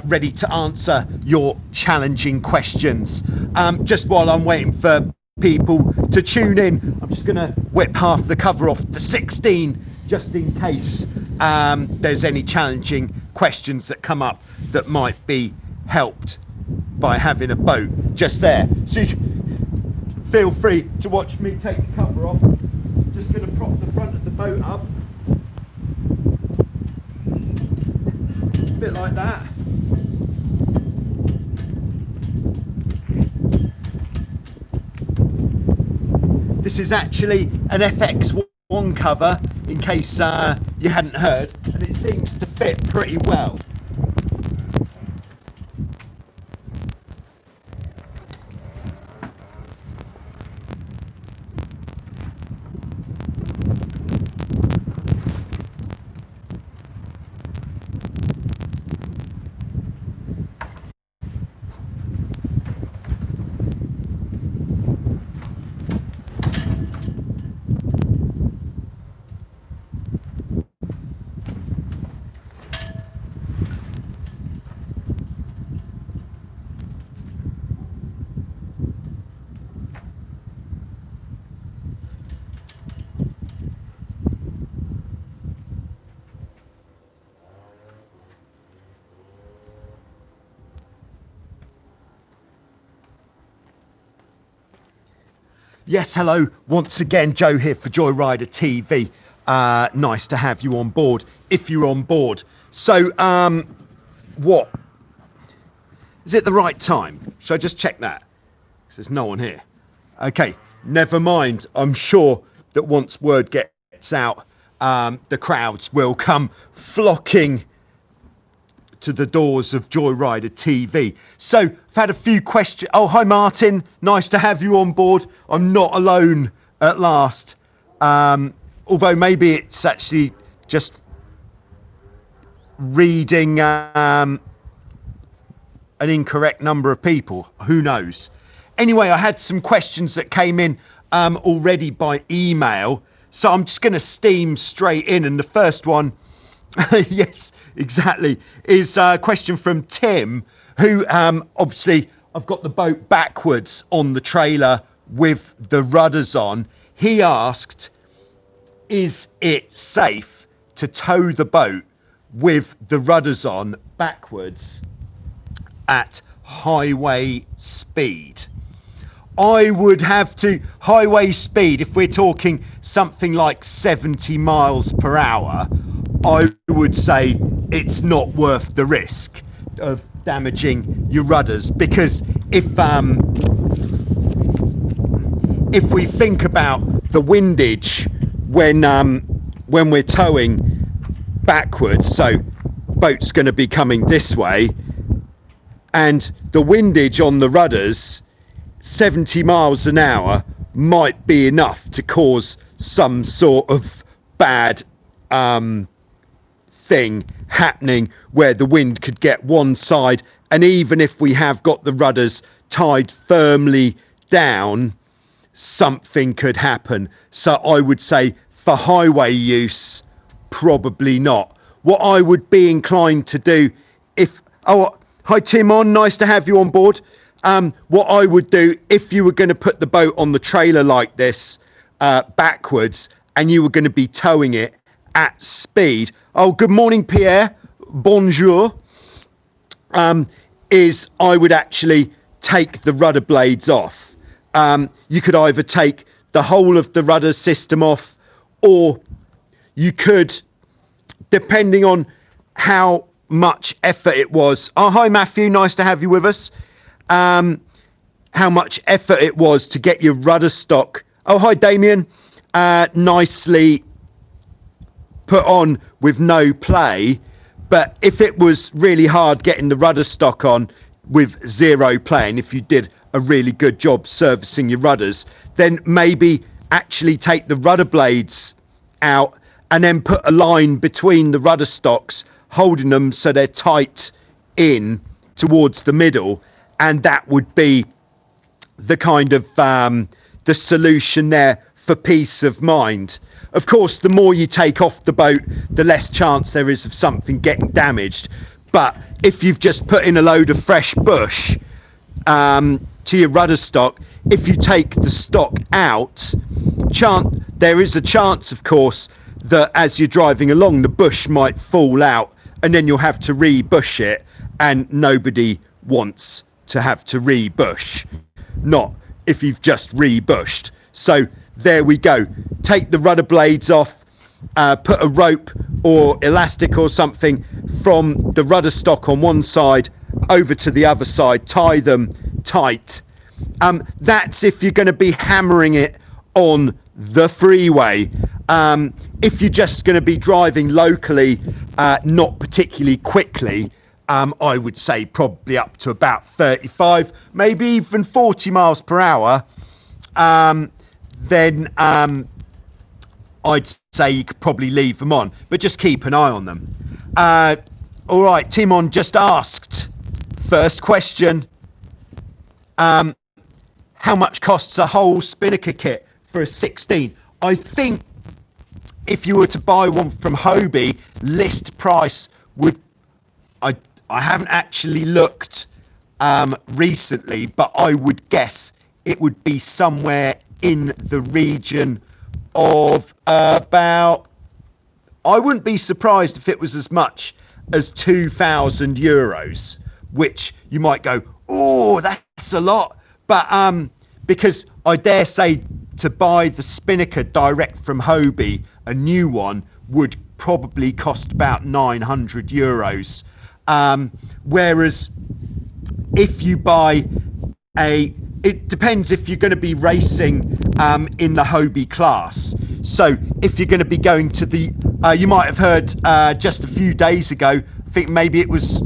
ready to answer your challenging questions. Just while I'm waiting for people to tune in, I'm just going to whip half the cover off the 16 just in case there's any challenging questions that come up that might be helped by having a boat just there. So you feel free to watch me take the cover off. Just going to prop the front of the boat up, a bit like that. This is actually an FX1 cover, in case you hadn't heard, and it seems to fit pretty well. Yes, hello, once again, Joe here for joyridertv. Nice to have you on board, if you're on board. So, what? Is it the right time? Should I just check that? Because there's no one here. Okay, never mind. I'm sure that once word gets out, the crowds will come flocking to the doors of Joyrider TV. So I've had a few questions. Oh, hi Martin, nice to have you on board. I'm not alone at last, although maybe it's actually just reading an incorrect number of people, who knows. Anyway, I had some questions that came in already by email, so I'm just going to steam straight in. And the first one, yes, exactly, is a question from Tim, who obviously I've got the boat backwards on the trailer with the rudders on. He asked, is it safe to tow the boat with the rudders on backwards at highway speed? I would have to, highway speed, if we're talking something like 70 miles per hour, I would say it's not worth the risk of damaging your rudders, because if we think about the windage when we're towing backwards, so boat's going to be coming this way, and the windage on the rudders, 70 miles an hour might be enough to cause some sort of bad thing happening where the wind could get one side, and even if we have got the rudders tied firmly down, something could happen. So I would say for highway use, probably not. What I would be inclined to do, if, oh, hi Timon, nice to have you on board. What I would do, if you were going to put the boat on the trailer like this, backwards, and you were going to be towing it at speed. Oh, good morning, Pierre. Bonjour. Is I would actually take the rudder blades off. You could either take the whole of the rudder system off, or you could, depending on how much effort it was. Oh, hi, Matthew. Nice to have you with us. How much effort it was to get your rudder stock. Oh, hi, Damien. Nicely put on with no play. But if it was really hard getting the rudder stock on with zero play, and if you did a really good job servicing your rudders, then maybe actually take the rudder blades out and then put a line between the rudder stocks, holding them so they're tight in towards the middle, and that would be the kind of the solution there for peace of mind. Of course, the more you take off the boat, the less chance there is of something getting damaged. But if you've just put in a load of fresh bush to your rudder stock, if you take the stock out, there is a chance, of course, that as you're driving along, the bush might fall out, and then you'll have to re-bush it, and nobody wants to have to re-bush. Not if you've just re-bushed. So there we go. Take the rudder blades off, put a rope or elastic or something from the rudder stock on one side over to the other side, tie them tight. That's if you're going to be hammering it on the freeway. If you're just going to be driving locally, not particularly quickly, I would say probably up to about 35, maybe even 40 miles per hour, then I'd say you could probably leave them on, but just keep an eye on them. All right, Timon just asked, first question, how much costs a whole Spinnaker kit for a 16? I think if you were to buy one from Hobie, list price would, I haven't actually looked recently, but I would guess it would be somewhere in the region of about, I wouldn't be surprised if it was as much as €2,000, which you might go, oh, that's a lot. But because I dare say to buy the Spinnaker direct from Hobie, a new one would probably cost about €900. Whereas if you buy it depends if you're going to be racing in the Hobie class. So if you're going to be going to the, you might have heard just a few days ago, I think maybe it was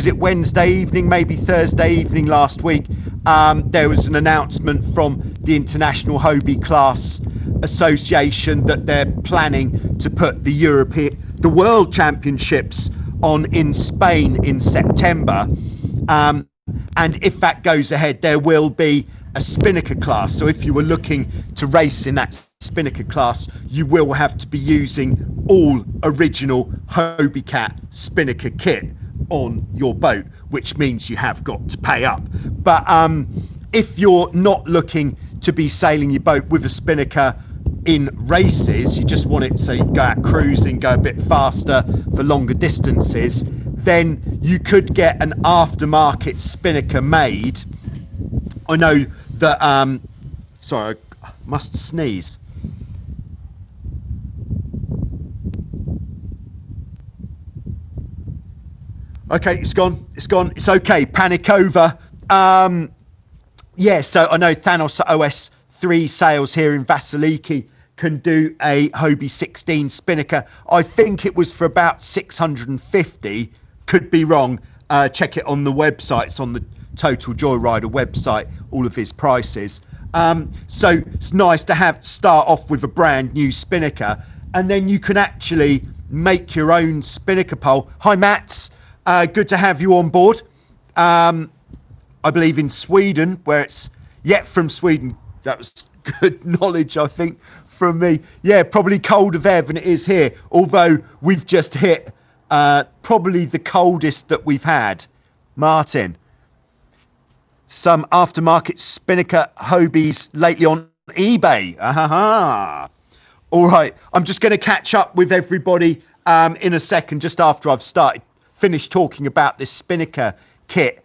it Wednesday evening, maybe Thursday evening last week, there was an announcement from the International Hobie Class Association that they're planning to put the World Championships on in Spain in September. And if that goes ahead, there will be a Spinnaker class. So if you were looking to race in that Spinnaker class, you will have to be using all original Hobie Cat Spinnaker kit on your boat, which means you have got to pay up. But if you're not looking to be sailing your boat with a Spinnaker in races, you just want it so you go out cruising, go a bit faster for longer distances, then you could get an aftermarket Spinnaker made. I know that, sorry, I must sneeze. Okay, it's gone, it's okay, panic over. Yeah, so I know Thanos OS 3 sales here in Vasiliki can do a Hobie 16 Spinnaker. I think it was for about 650, could be wrong. Check it on the website, it's on the Total Joyrider website, all of his prices. So it's nice to start off with a brand new Spinnaker, and then you can actually make your own Spinnaker pole. Hi Mats, good to have you on board. I believe in Sweden, where it's from Sweden. That was good knowledge, I think, from me. Yeah, probably colder there than it is here, although we've just hit probably the coldest that we've had. Martin, some aftermarket Spinnaker Hobies lately on eBay. All right, I'm just going to catch up with everybody in a second, just after I've finished talking about this Spinnaker kit.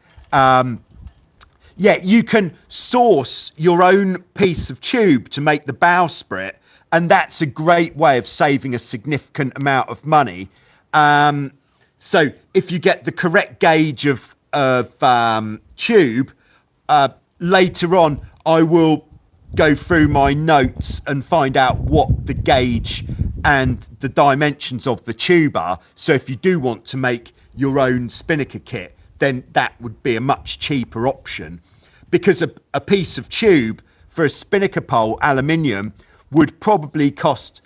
Yeah, you can source your own piece of tube to make the bowsprit, and that's a great way of saving a significant amount of money. So if you get the correct gauge of tube, later on I will go through my notes and find out what the gauge and the dimensions of the tube are. So if you do want to make your own Spinnaker kit, then that would be a much cheaper option, because a piece of tube for a Spinnaker pole, aluminium, would probably cost,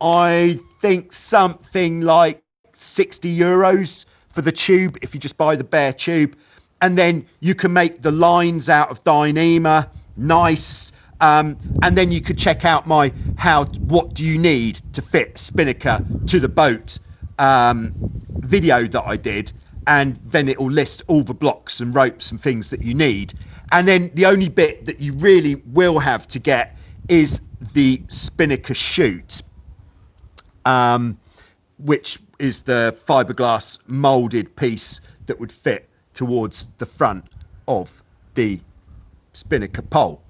I think, something like €60 for the tube if you just buy the bare tube. And then you can make the lines out of Dyneema, nice. And then you could check out what do you need to fit Spinnaker to the boat video that I did, and then it will list all the blocks and ropes and things that you need. And then the only bit that you really will have to get is the Spinnaker chute, which is the fiberglass molded piece that would fit towards the front of the Spinnaker pole.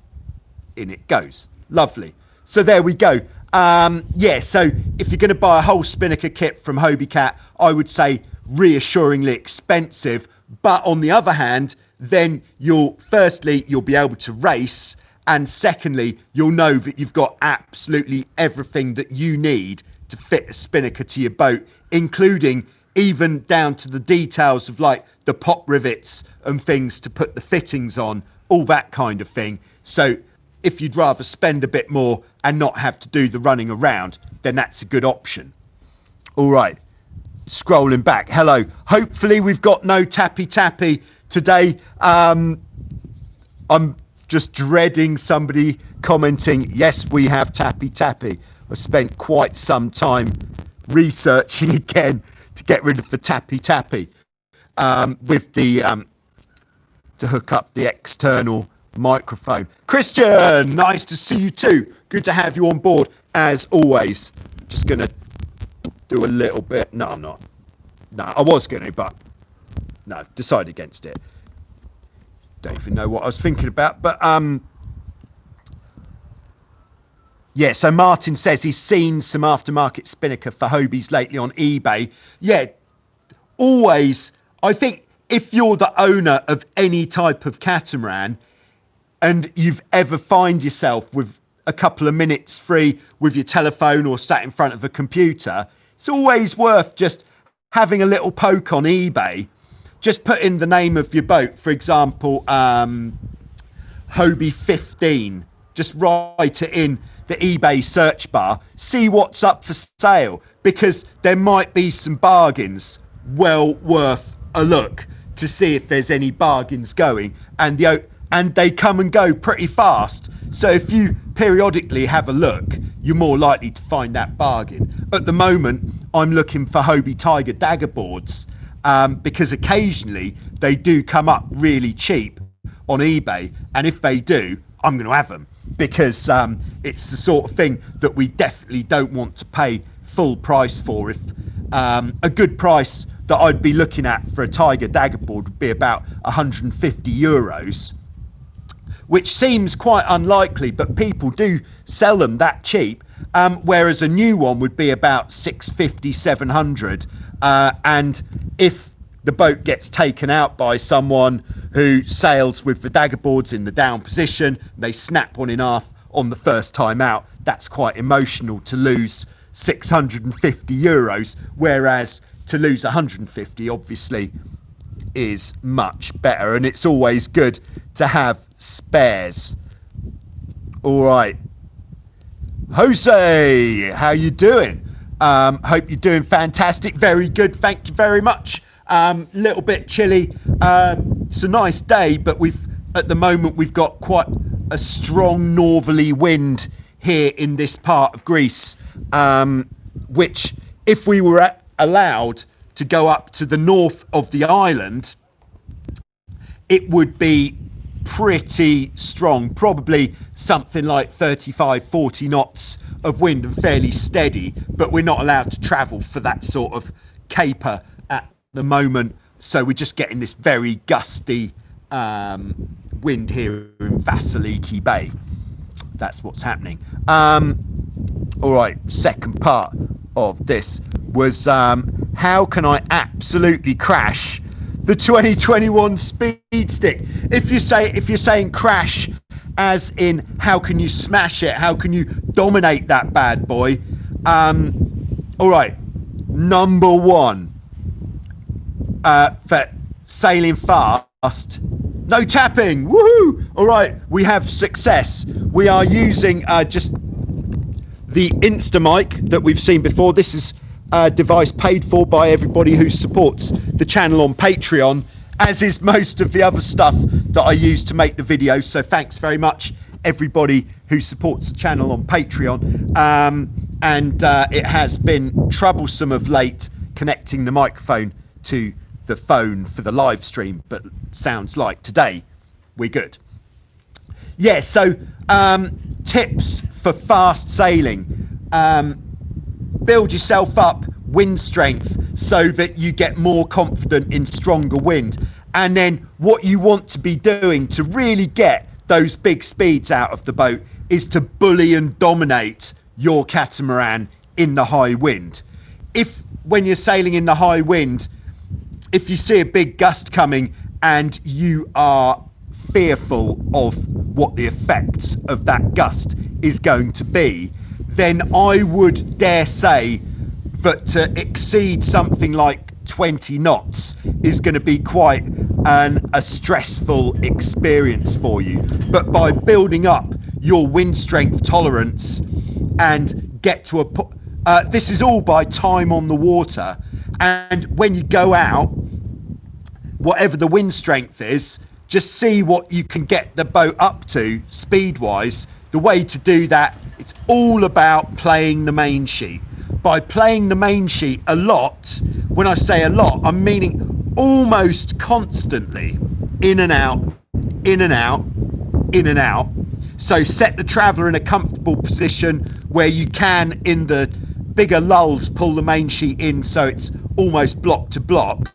In it goes. Lovely. So there we go. Yeah, so if you're going to buy a whole Spinnaker kit from Hobie Cat, I would say reassuringly expensive. But on the other hand, then you'll be able to race, and secondly, you'll know that you've got absolutely everything that you need to fit a Spinnaker to your boat, including even down to the details of like the pop rivets and things to put the fittings on, all that kind of thing. So if you'd rather spend a bit more and not have to do the running around, then that's a good option. All right, scrolling back. Hello. Hopefully we've got no tappy today. I'm just dreading somebody commenting, yes, we have tappy. I spent quite some time researching again to get rid of the tappy with the to hook up the external microphone. Christian, nice to see you too. Good to have you on board as always. Just gonna do a little bit. No, I'm not. No, I was gonna, but no, decided against it. Don't even know what I was thinking about, but yeah, so Martin says he's seen some aftermarket Spinnaker for Hobies lately on eBay. Yeah, always. I think if you're the owner of any type of catamaran and you've ever find yourself with a couple of minutes free with your telephone or sat in front of a computer, it's always worth just having a little poke on eBay. Just put in the name of your boat, for example, Hobie 15. Just write it in the eBay search bar, see what's up for sale, because there might be some bargains well worth a look to see if there's any bargains going, and they come and go pretty fast. So if you periodically have a look, you're more likely to find that bargain. At the moment, I'm looking for Hobie Tiger dagger boards, because occasionally they do come up really cheap on eBay, and if they do, I'm going to have them, because it's the sort of thing that we definitely don't want to pay full price for. If a good price that I'd be looking at for a Tiger dagger board would be about 150 euros, which seems quite unlikely, but people do sell them that cheap, whereas a new one would be about 650, 700, and if the boat gets taken out by someone who sails with the dagger boards in the down position, they snap one in half on the first time out, that's quite emotional to lose 650 euros, whereas to lose 150 obviously is much better, and it's always good to have spares. All right, Jose, how you doing? Hope you're doing fantastic. Very good, thank you very much. Little bit chilly. It's a nice day, but at the moment we've got quite a strong northerly wind here in this part of Greece, which if we were allowed to go up to the north of the island, it would be pretty strong, probably something like 35-40 knots of wind and fairly steady, but we're not allowed to travel for that sort of caper at the moment, so we're just getting this very gusty wind here in Vasiliki Bay. That's what's happening. All right, second part of this was how can I absolutely crash the 2021 Speed Stick? If you're saying crash as in how can you smash it, how can you dominate that bad boy, all right, number one, for sailing fast, no tapping. Woohoo! All right, we have success. We are using just the Instamic that we've seen before. This is a device paid for by everybody who supports the channel on Patreon, as is most of the other stuff that I use to make the videos. So thanks very much everybody who supports the channel on Patreon. And it has been troublesome of late connecting the microphone to the phone for the live stream, but sounds like today we're good. Yeah, so tips for fast sailing. Build yourself up wind strength so that you get more confident in stronger wind. And then what you want to be doing to really get those big speeds out of the boat is to bully and dominate your catamaran in the high wind. If when you're sailing in the high wind, if you see a big gust coming and you are fearful of what the effects of that gust is going to be, then I would dare say that to exceed something like 20 knots is going to be quite a stressful experience for you. But by building up your wind strength tolerance and get to a this is all by time on the water, and when you go out, whatever the wind strength is, just see what you can get the boat up to speed wise. The way to do that, it's all about playing the main sheet. By playing the main sheet a lot, when I say a lot, I'm meaning almost constantly, in and out, in and out, in and out. So set the traveller in a comfortable position where you can, in the bigger lulls, pull the main sheet in so it's almost block to block.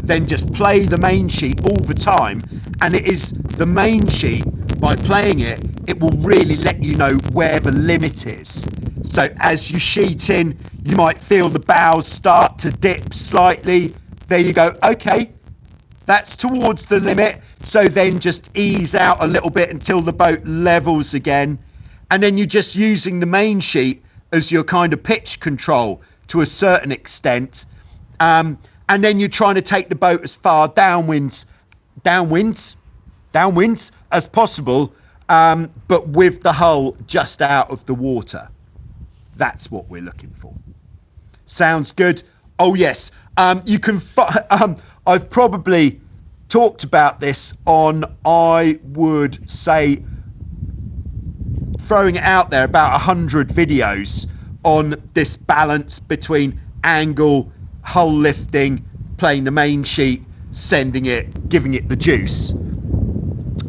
Then just play the main sheet all the time, and it is the main sheet, by playing it, it will really let you know where the limit is. So as you sheet in, you might feel the bows start to dip slightly. There you go. Okay, that's towards the limit. So then just ease out a little bit until the boat levels again. And then you're just using the main sheet as your kind of pitch control to a certain extent. And then you're trying to take the boat as far downwinds as possible, but with the hull just out of the water. That's what we're looking for. Sounds good? Oh yes. You can. I've probably talked about this on, I would say, throwing it out there, about 100 videos on this balance between angle, hull lifting, playing the main sheet, sending it, giving it the juice.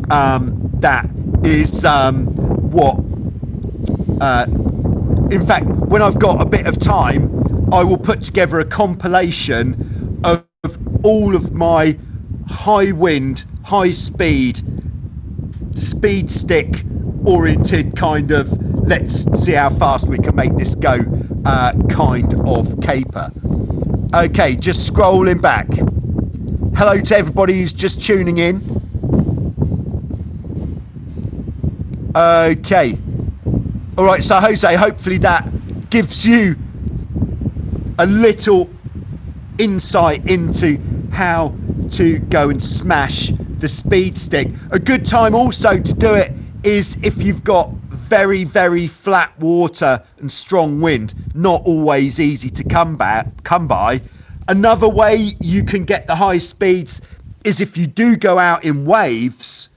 That is what in fact, when I've got a bit of time, I will put together a compilation of all of my high wind, high speed, speed stick oriented kind of, let's see how fast we can make this go kind of caper. Okay, just scrolling back. Hello to everybody who's just tuning in. Okay. All right, so Jose, hopefully that gives you a little insight into how to go and smash the speed stick. A good time also to do it is if you've got very, very flat water and strong wind, not always easy to come by. Another way you can get the high speeds is if you do go out in waves,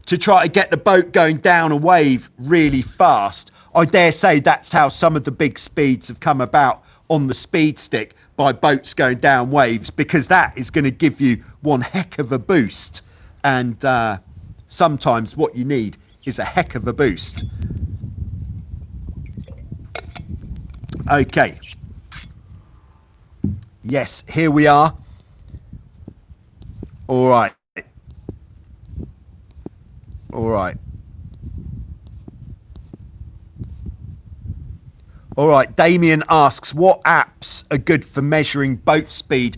to try to get the boat going down a wave really fast. I dare say that's how some of the big speeds have come about on the speed stick, by boats going down waves, because that is going to give you one heck of a boost. And sometimes what you need is a heck of a boost. Okay. Yes, here we are. All right. All right. All right. Damien asks, what apps are good for measuring boat speed?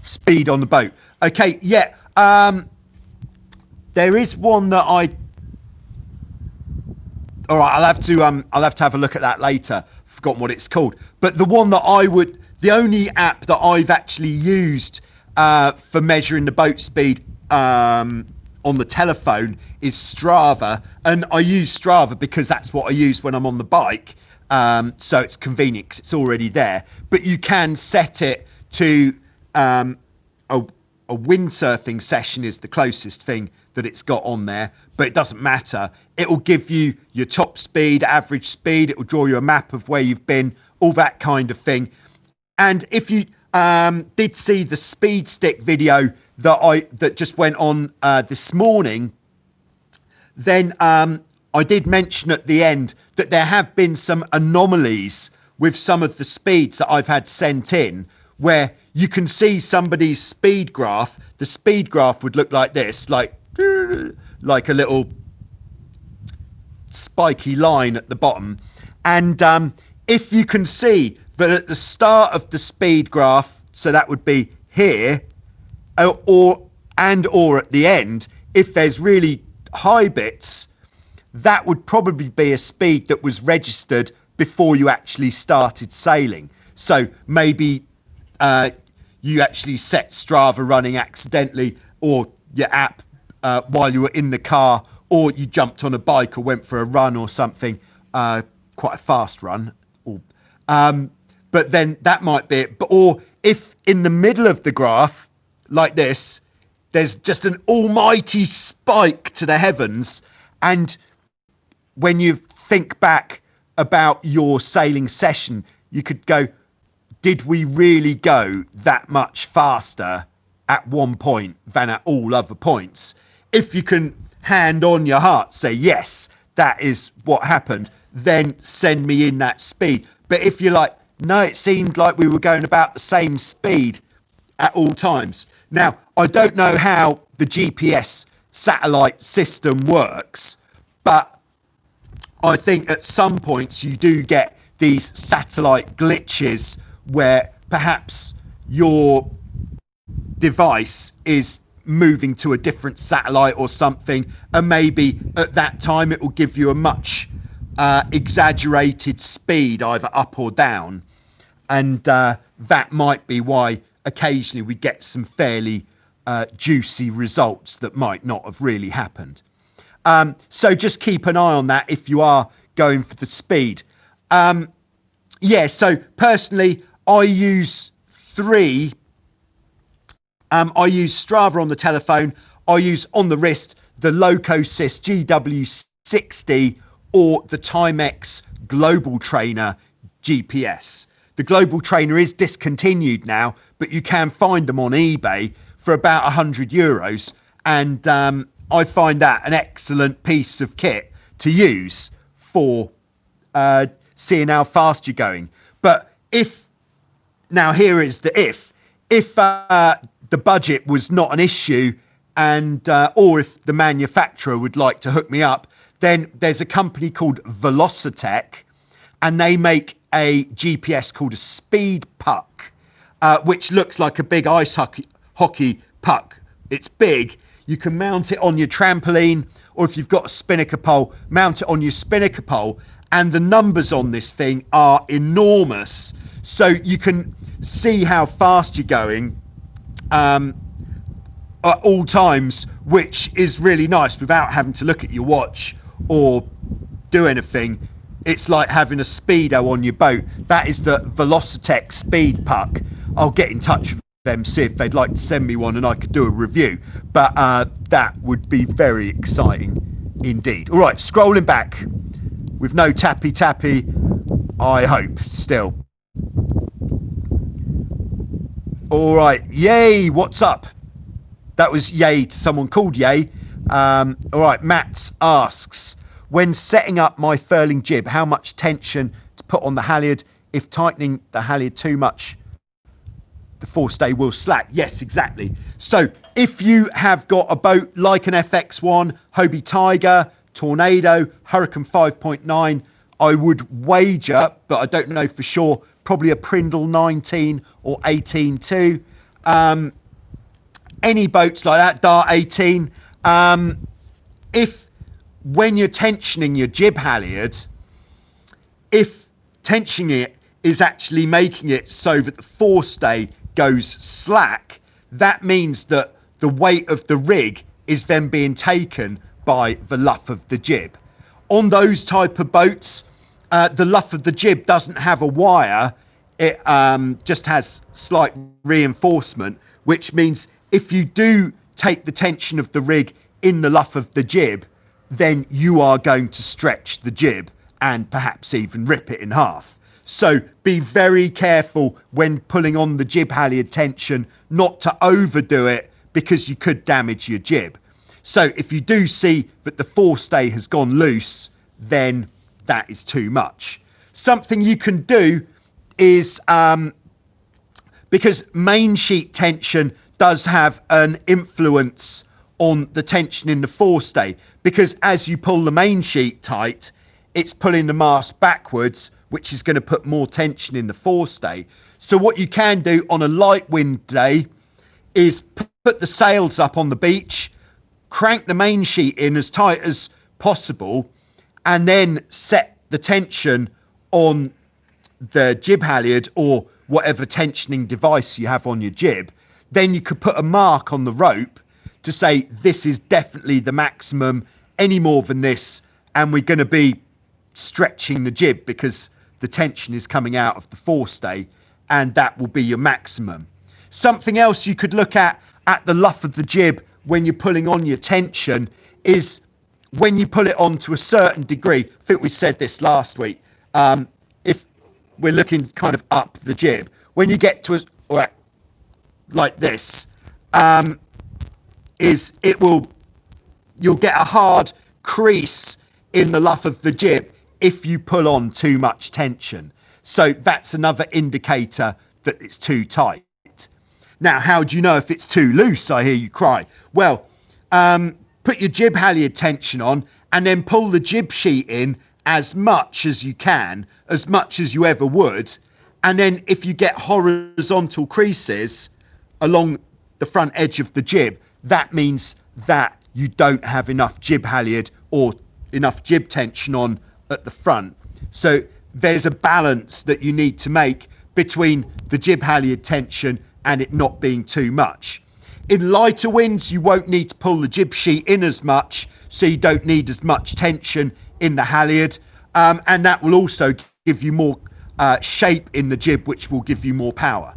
Speed on the boat. Okay. Yeah. There is one that I. All right. I'll have to have a look at that later. Forgotten what it's called. But the one that the only app that I've actually used for measuring the boat speed on the telephone is Strava, and I use Strava because that's what I use when I'm on the bike, so it's convenient because it's already there. But you can set it to a windsurfing session is the closest thing that it's got on there, but it doesn't matter. It will give you your top speed, average speed. It will draw you a map of where you've been all that kind of thing. And if you did see the speed stick video that just went on this morning, then I did mention at the end that there have been some anomalies with some of the speeds that I've had sent in, where you can see somebody's speed graph. The speed graph would look like this, like a little spiky line at the bottom. And if you can see that at the start of the speed graph, so that would be here, or at the end, if there's really high bits, that would probably be a speed that was registered before you actually started sailing. So maybe you actually set Strava running accidentally, or your app while you were in the car, or you jumped on a bike or went for a run or something, quite a fast run. But then that might be it. Or if in the middle of the graph, like this, there's just an almighty spike to the heavens, and when you think back about your sailing session, you could go, did we really go that much faster at one point than at all other points? If you can hand on your heart say, yes, that is what happened, then send me in that speed. But if you're like, no, it seemed like we were going about the same speed at all times. Now, I don't know how the GPS satellite system works, but I think at some points you do get these satellite glitches where perhaps your device is moving to a different satellite or something, and maybe at that time it will give you a much exaggerated speed, either up or down, and that might be why occasionally we get some fairly juicy results that might not have really happened. So just keep an eye on that if you are going for the speed. So personally, I use three. I use Strava on the telephone. I use on the wrist the Locosys GW60 or the Timex Global Trainer GPS. The Global Trainer is discontinued now, but you can find them on eBay for about €100. And I find that an excellent piece of kit to use for seeing how fast you're going. But here is the if the budget was not an issue, and or if the manufacturer would like to hook me up, then there's a company called Velocitech, and they make a GPS called a Speed Puck, which looks like a big ice hockey puck. It's big. You can mount it on your trampoline, or if you've got a Spinnaker pole, mount it on your Spinnaker pole. And the numbers on this thing are enormous. So you can see how fast you're going at all times, which is really nice without having to look at your watch or do anything. It's like having a speedo on your boat. That is the Velocitech Speed Puck. I'll get in touch with them, see if they'd like to send me one and I could do a review. But that would be very exciting indeed. All right, scrolling back with no tappy, I hope, still. All right, Yay, what's up? That was Yay to someone called Yay. All right, Matt asks, when setting up my furling jib, how much tension to put on the halyard? If tightening the halyard too much, the forestay will slack. Yes, exactly. So if you have got a boat like an FX1, Hobie Tiger, Tornado, Hurricane 5.9, I would wager, but I don't know for sure, probably a Prindle 19 or 18 too. Any boats like that, Dart 18. If when you're tensioning your jib halyard, if tensioning it is actually making it so that the forestay goes slack, that means that the weight of the rig is then being taken by the luff of the jib. On those type of boats, the luff of the jib doesn't have a wire. It just has slight reinforcement, which means if you do take the tension of the rig in the luff of the jib, then you are going to stretch the jib and perhaps even rip it in half. So be very careful when pulling on the jib halyard tension not to overdo it, because you could damage your jib. So if you do see that the forestay has gone loose, then that is too much. Something you can do is, because main sheet tension does have an influence on the tension in the forestay, because as you pull the main sheet tight, it's pulling the mast backwards, which is going to put more tension in the forestay. So what you can do on a light wind day is put the sails up on the beach, crank the main sheet in as tight as possible, and then set the tension on the jib halyard or whatever tensioning device you have on your jib. Then you could put a mark on the rope to say this is definitely the maximum. Any more than this and we're going to be stretching the jib because the tension is coming out of the forestay, and that will be your maximum. Something else you could look at the luff of the jib when you're pulling on your tension is when you pull it on to a certain degree. I think we said this last week. If we're looking kind of up the jib, when you get to like this, you'll get a hard crease in the luff of the jib if you pull on too much tension. So that's another indicator that it's too tight. Now, how do you know if it's too loose? I hear you cry. Well, put your jib halyard tension on and then pull the jib sheet in as much as you can, as much as you ever would. And then if you get horizontal creases along the front edge of the jib, that means that you don't have enough jib halyard or enough jib tension on at the front. So there's a balance that you need to make between the jib halyard tension and it not being too much. In lighter winds, you won't need to pull the jib sheet in as much, so you don't need as much tension in the halyard, and that will also give you more shape in the jib, which will give you more power.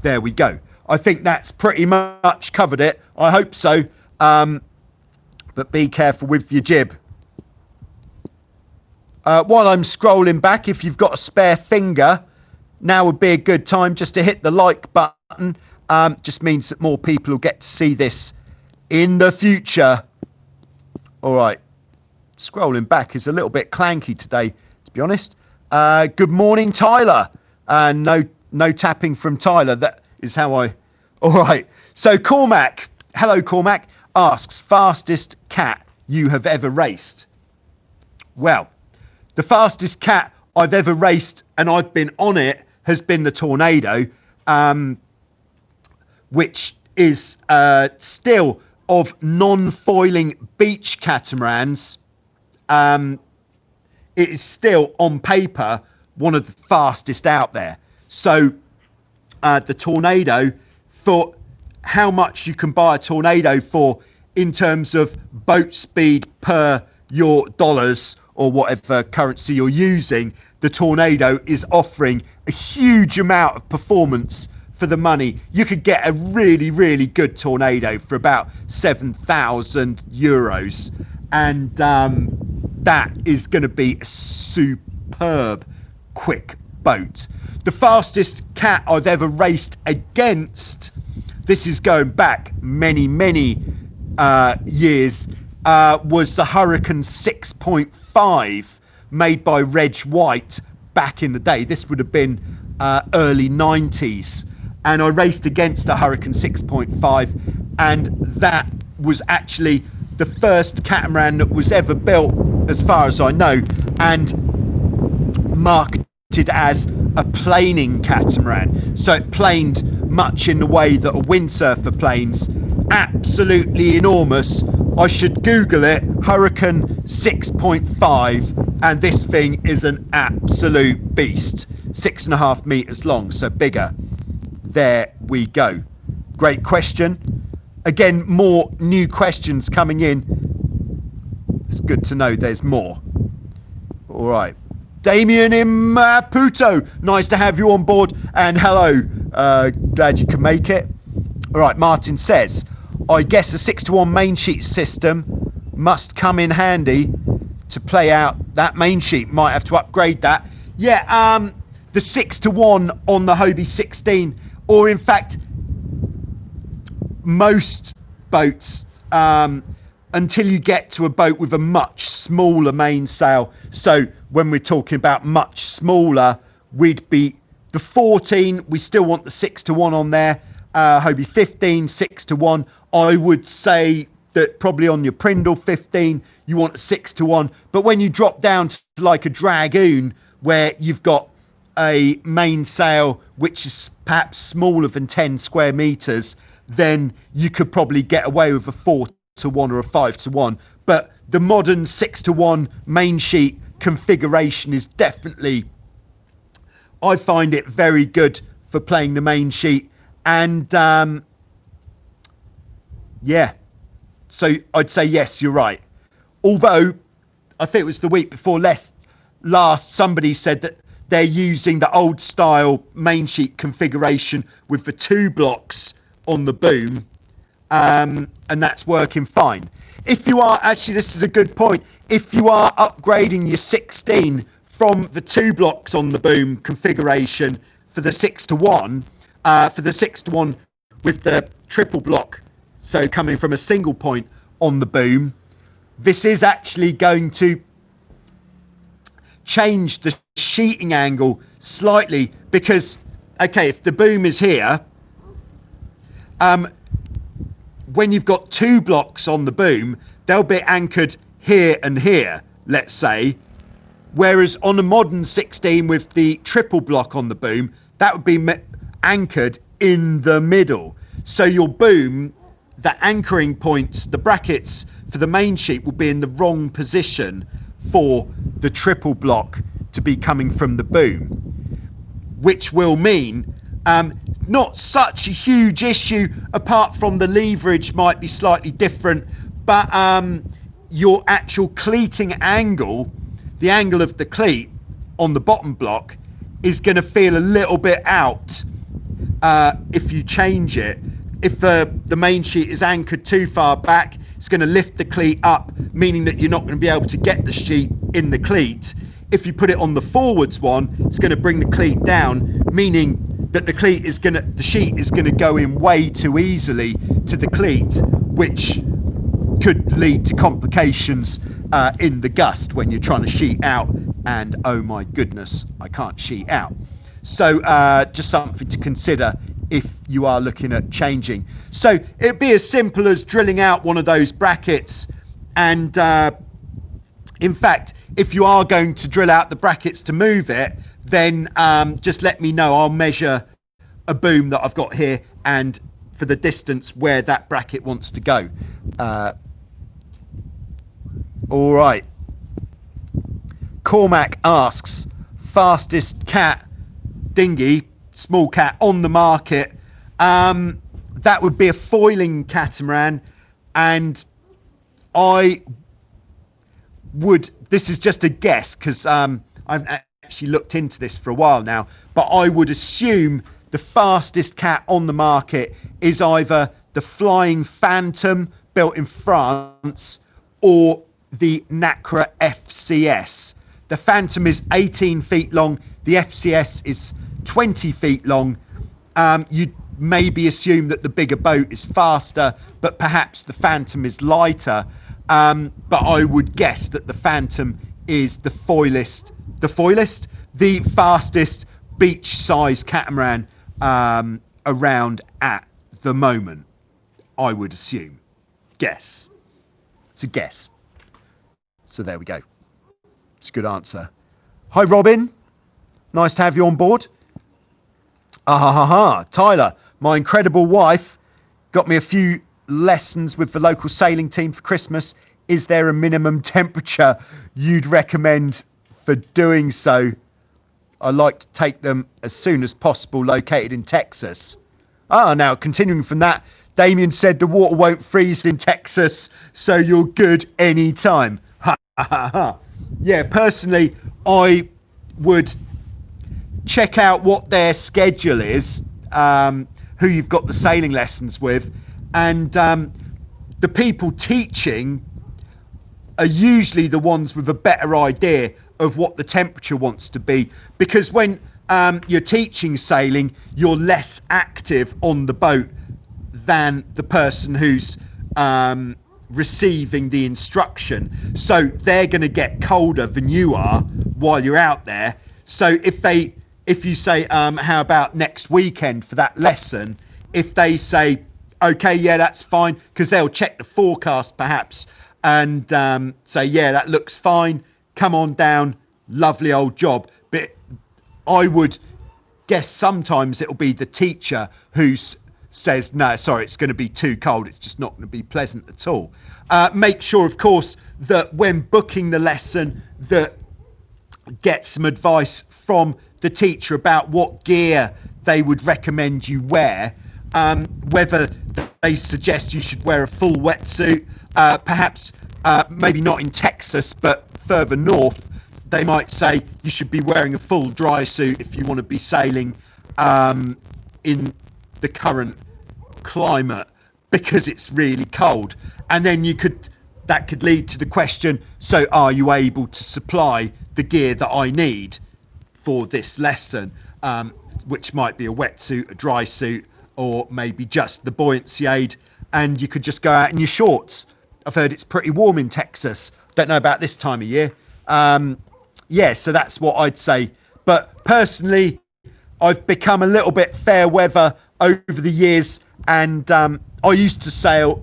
There we go. I think that's pretty much covered it. I hope so. But be careful with your jib. While I'm scrolling back, if you've got a spare finger, now would be a good time just to hit the like button. Just means that more people will get to see this in the future. All right. Scrolling back is a little bit clanky today, to be honest. Good morning, Tyler. No tapping from Tyler. That is how I... All right. So Cormac, hello Cormac, asks, fastest cat you have ever raced? Well, the fastest cat I've ever raced, and I've been on it, has been the Tornado, which is still of non-foiling beach catamarans. It is still on paper one of the fastest out there. So the Tornado, for how much you can buy a Tornado for in terms of boat speed per your dollars or whatever currency you're using, the Tornado is offering a huge amount of performance for the money. You could get a really, really good Tornado for about 7,000 euros. And that is going to be a superb quick boat. The fastest cat I've ever raced against, this is going back many, many years, was the Hurricane 6.5 made by Reg White back in the day. This would have been early 90s. And I raced against a Hurricane 6.5, and that was actually the first catamaran that was ever built, as far as I know, and marketed as a planing catamaran. So it planed much in the way that a windsurfer planes. Absolutely enormous. I should Google it, Hurricane 6.5, and this thing is an absolute beast. 6.5 meters long, so bigger. There we go. Great question. Again, more new questions coming in. It's good to know there's more. All right. Damien in Maputo, nice to have you on board, and hello. Glad you can make it. All right, Martin says, I guess a 6-to-1 main sheet system must come in handy to play out that main sheet. Might have to upgrade that. Yeah, the 6-to-1 on the Hobie 16, or in fact, most boats, until you get to a boat with a much smaller mainsail. So when we're talking about much smaller, we'd be the 14, we still want the 6-to-1 on there. Hobie 15, 6-to-1. I would say that probably on your Prindle 15, you want a 6-to-1. But when you drop down to like a Dragoon, where you've got a mainsail which is perhaps smaller than 10 square meters, then you could probably get away with a 4-to-1 or a 5-to-1. But the modern 6-to-1 main sheet configuration is definitely, I find it very good for playing the main sheet. And yeah, so I'd say yes, you're right. Although I think it was the week before last, somebody said that they're using the old style main sheet configuration with the 2 blocks on the boom, and that's working fine. If you are, actually, this is a good point, if you are upgrading your 16 from the 2 blocks on the boom configuration for the 6-to-1, with the triple block, so coming from a single point on the boom, this is actually going to change the sheeting angle slightly, because, okay, if the boom is here, when you've got 2 blocks on the boom, they'll be anchored here and here, let's say, whereas on a modern 16 with the triple block on the boom, that would be anchored in the middle. So your boom, the anchoring points, the brackets for the main sheet will be in the wrong position for the triple block to be coming from the boom, which will mean not such a huge issue, apart from the leverage might be slightly different, but your actual cleating angle, the angle of the cleat on the bottom block, is going to feel a little bit out if you change it. If the main sheet is anchored too far back, it's going to lift the cleat up, meaning that you're not going to be able to get the sheet in the cleat. If you put it on the forwards one, it's going to bring the cleat down, meaning that the sheet is going to go in way too easily to the cleat, which could lead to complications in the gust when you're trying to sheet out, and oh my goodness, I can't sheet out. So just something to consider if you are looking at changing. So it'd be as simple as drilling out one of those brackets, and in fact, if you are going to drill out the brackets to move it, then just let me know. I'll measure a boom that I've got here and for the distance where that bracket wants to go. All right. Cormac asks, fastest cat dinghy, small cat on the market. That would be a foiling catamaran, and I would, this is just a guess because I've actually looked into this for a while now, but I would assume the fastest cat on the market is either the Flying Phantom built in France or the Nacra FCS. The Phantom is 18 feet long, the FCS is 20 feet long. You'd maybe assume that the bigger boat is faster, but perhaps the Phantom is lighter. But I would guess that the Phantom is the fastest beach-sized catamaran around at the moment, I would assume. Guess. It's a guess. So there we go. It's a good answer. Hi, Robin. Nice to have you on board. Tyler, my incredible wife got me a few lessons with the local sailing team for Christmas. Is there a minimum temperature you'd recommend for doing so? I like to take them as soon as possible, located in Texas. Now continuing from that, Damien said the water won't freeze in Texas, so you're good anytime. Yeah, personally, I would check out what their schedule is, who you've got the sailing lessons with, and the people teaching are usually the ones with a better idea of what the temperature wants to be, because when you're teaching sailing, you're less active on the boat than the person who's receiving the instruction. So they're going to get colder than you are while you're out there. So if you say, how about next weekend for that lesson, if they say, okay, yeah, that's fine, because they'll check the forecast perhaps and say, yeah, that looks fine, come on down, lovely old job. But I would guess sometimes it'll be the teacher who says, no, sorry, it's going to be too cold, it's just not going to be pleasant at all. Make sure, of course, that when booking the lesson, that get some advice from the teacher about what gear they would recommend you wear, whether they suggest you should wear a full wetsuit, perhaps maybe not in Texas, but further north, they might say you should be wearing a full dry suit if you want to be sailing in the current climate, because it's really cold. And then that could lead to the question, so are you able to supply the gear that I need for this lesson, which might be a wetsuit, a dry suit, or maybe just the buoyancy aid, and you could just go out in your shorts. I've heard it's pretty warm in Texas. Don't know about this time of year. Yeah, so that's what I'd say. But personally, I've become a little bit fair weather over the years, and I used to sail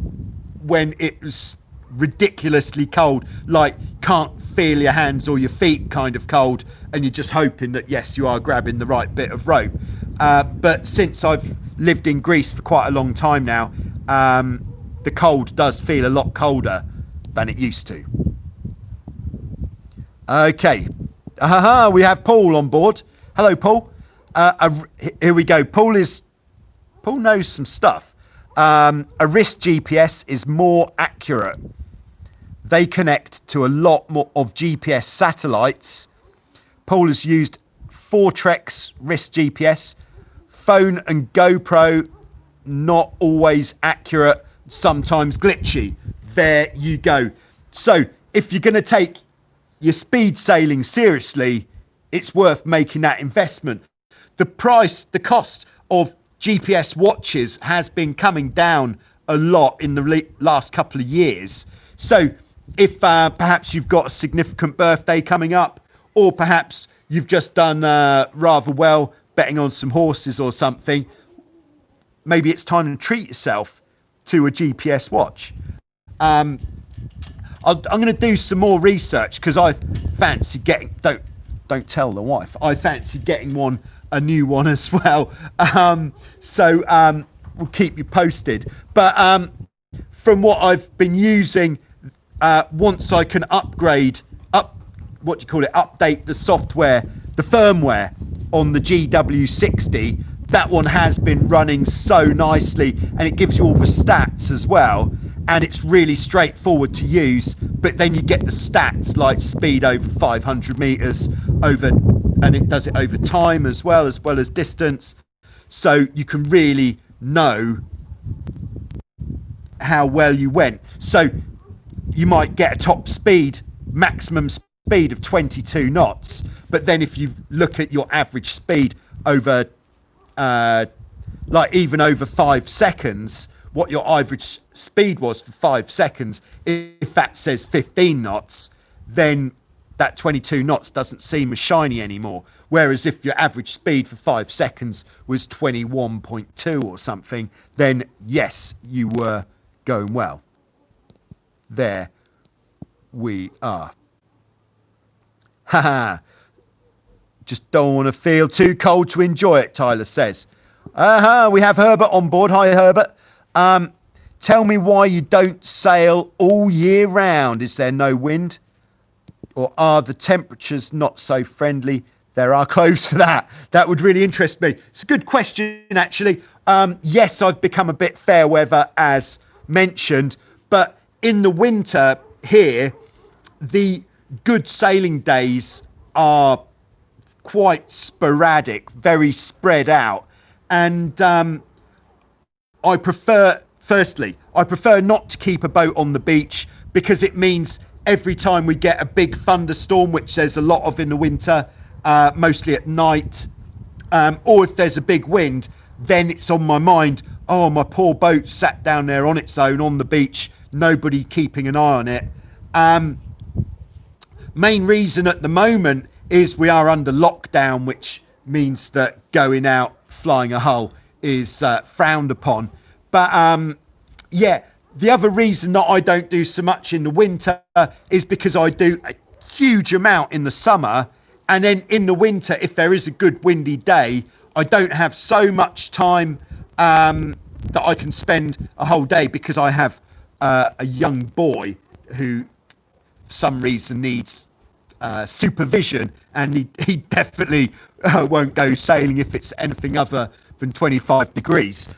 when it was ridiculously cold, like can't feel your hands or your feet kind of cold, and you're just hoping that, yes, you are grabbing the right bit of rope. But since I've lived in Greece for quite a long time now, the cold does feel a lot colder than it used to. Okay, we have Paul on board. Hello, Paul. Here we go. Paul knows some stuff. A wrist GPS is more accurate. They connect to a lot more of GPS satellites. Paul has used Fortrex wrist GPS. Phone and GoPro, not always accurate, sometimes glitchy. There you go. So if you're going to take your speed sailing seriously, it's worth making that investment. The cost of GPS watches has been coming down a lot in the last couple of years. So if perhaps you've got a significant birthday coming up, or perhaps you've just done rather well betting on some horses or something, maybe it's time to treat yourself to a GPS watch. I'm going to do some more research, because I fancy getting, don't tell the wife, I fancy getting a new one as well. So we'll keep you posted. But from what I've been using, once I can update the software, the firmware on the GW60, that one has been running so nicely, and it gives you all the stats as well, and it's really straightforward to use. But then you get the stats like speed over 500 meters and it does it over time as well as distance, so you can really know how well you went. So you might get a top speed, maximum speed of 22 knots, but then if you look at your average speed over like even over 5 seconds, what your average speed was for 5 seconds, if that says 15 knots, then that 22 knots doesn't seem as shiny anymore. Whereas if your average speed for 5 seconds was 21.2 or something, then yes, you were going well. There we are. Haha. Just don't want to feel too cold to enjoy it, Tyler says. We have Herbert on board. Hi, Herbert. Tell me why you don't sail all year round. Is there no wind? Or are the temperatures not so friendly? There are clothes for that. That would really interest me. It's a good question, actually. Yes, I've become a bit fair weather, as mentioned. But in the winter here, the good sailing days are quite sporadic, very spread out. And I prefer not to keep a boat on the beach, because it means every time we get a big thunderstorm, which there's a lot of in the winter, mostly at night, or if there's a big wind, then it's on my mind, oh, my poor boat sat down there on its own on the beach, nobody keeping an eye on it. Main reason at the moment is we are under lockdown, which means that going out flying a hull is frowned upon. But yeah, the other reason that I don't do so much in the winter is because I do a huge amount in the summer, and then in the winter, if there is a good windy day, I don't have so much time that I can spend a whole day, because I have a young boy who for some reason needs supervision, and he definitely won't go sailing if it's anything other than 25 degrees.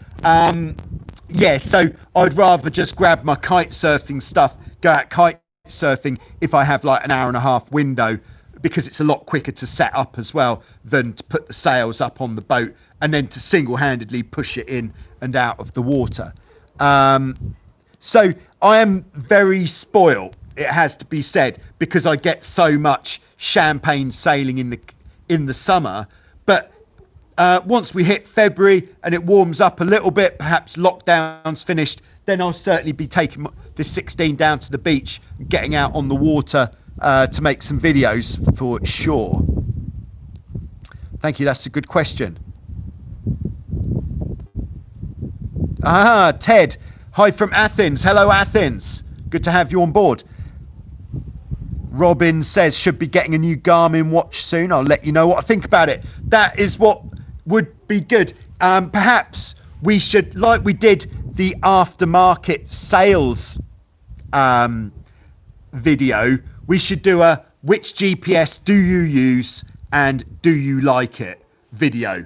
Yeah, so I'd rather just grab my kite surfing stuff, go out kite surfing if I have like an hour and a half window, because it's a lot quicker to set up as well than to put the sails up on the boat and then to single-handedly push it in and out of the water. So I am very spoiled, it has to be said, because I get so much champagne sailing in the summer. But once we hit February and it warms up a little bit, perhaps lockdown's finished, then I'll certainly be taking this 16 down to the beach, getting out on the water to make some videos for sure. Thank you, that's a good question. Ted, hi from Athens. Hello, Athens. Good to have you on board. Robin says, should be getting a new Garmin watch soon. I'll let you know what I think about it. That is what would be good. Perhaps we should, like we did the aftermarket sales video, we should do a which GPS do you use and do you like it video,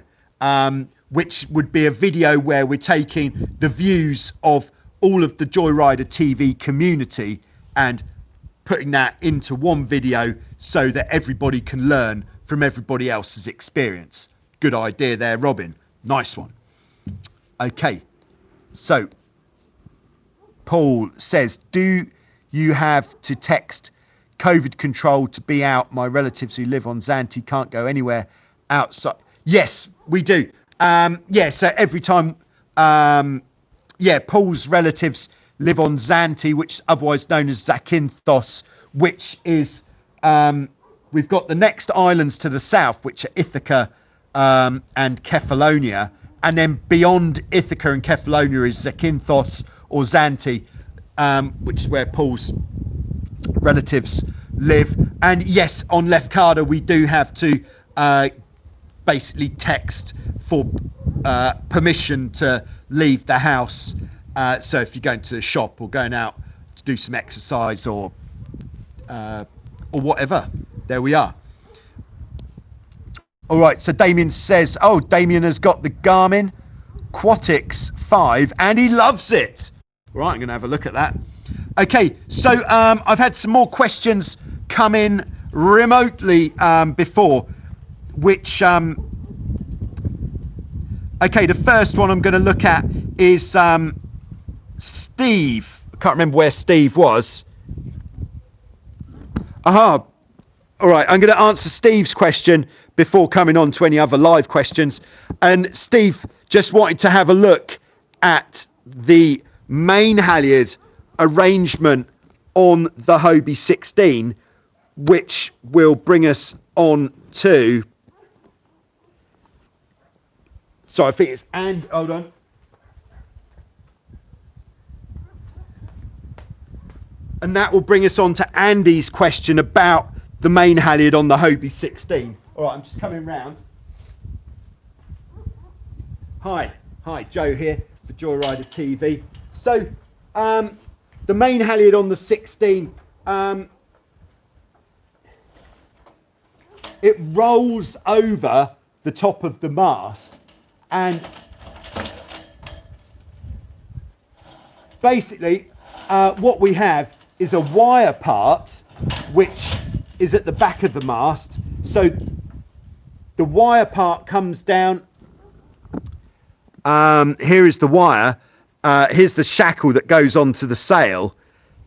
which would be a video where we're taking the views of all of the Joyrider TV community and putting that into one video so that everybody can learn from everybody else's experience. Good idea there, Robin. Nice one. Okay, so Paul says, do you have to text COVID control to be out? My relatives who live on Zante can't go anywhere outside. Yes, we do. Yeah, so every time, yeah, Paul's relatives live on Zante, which is otherwise known as Zakynthos, which is, we've got the next islands to the south, which are Ithaca and Kefalonia, and then beyond Ithaca and Kefalonia is Zakynthos or Zante, which is where Paul's relatives live. And yes, on Lefkada we do have to basically text for permission to leave the house. So if you're going to the shop or going out to do some exercise or whatever, there we are. All right, so Damien says, oh, Damien has got the Garmin Quatix 5 and he loves it. Right, I'm going to have a look at that. Okay, so I've had some more questions come in remotely before, which, okay, the first one I'm going to look at is Steve. I can't remember where Steve was. Aha. All right, I'm going to answer Steve's question before coming on to any other live questions. And Steve just wanted to have a look at the main halyard arrangement on the Hobie 16, which will bring us on to, so I think it's, and hold on, and that will bring us on to Andy's question about the main halyard on the Hobie 16. All right, I'm just coming round. Hi, Joe here for Joyrider TV. So the main halyard on the 16, it rolls over the top of the mast, and basically what we have is a wire part which is at the back of the mast. So the wire part comes down. Here is the wire. Here's the shackle that goes onto the sail,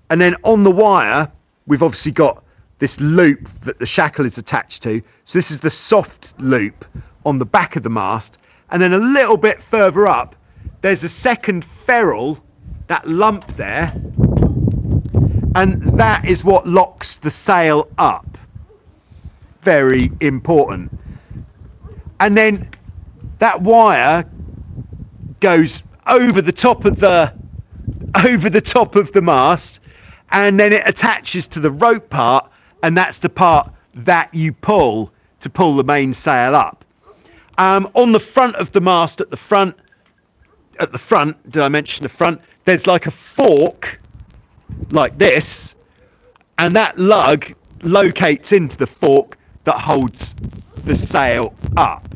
and then on the wire we've obviously got this loop that the shackle is attached to. So this is the soft loop on the back of the mast. And then a little bit further up, there's a second ferrule, that lump there. And that is what locks the sail up. Very important. And then that wire goes over the top of the mast, and then it attaches to the rope part, and that's the part that you pull to pull the mainsail up. On the front of the mast, at the front, did I mention the front? There's like a fork like this, and that lug locates into the fork that holds the sail up.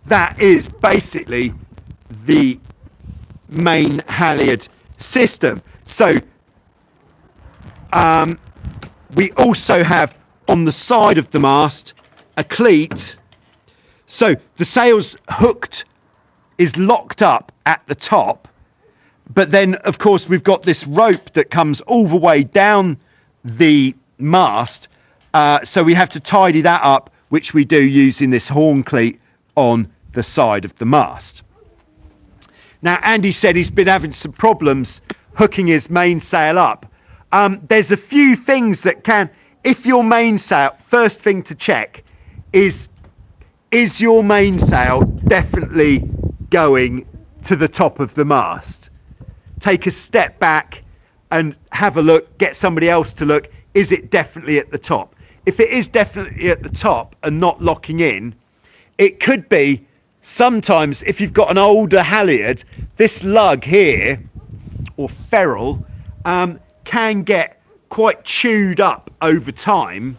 That is basically the main halyard system. So we also have on the side of the mast a cleat. So the sail's hooked, is locked up at the top, but then of course we've got this rope that comes all the way down the mast, so we have to tidy that up, which we do using this horn cleat on the side of the mast. Now Andy said he's been having some problems hooking his mainsail up. There's a few things that can, if your mainsail, first thing to check is your mainsail definitely going to the top of the mast? Take a step back and have a look, get somebody else to look. Is it definitely at the top? If it is definitely at the top and not locking in, it could be sometimes if you've got an older halyard, this lug here or ferrule can get quite chewed up over time,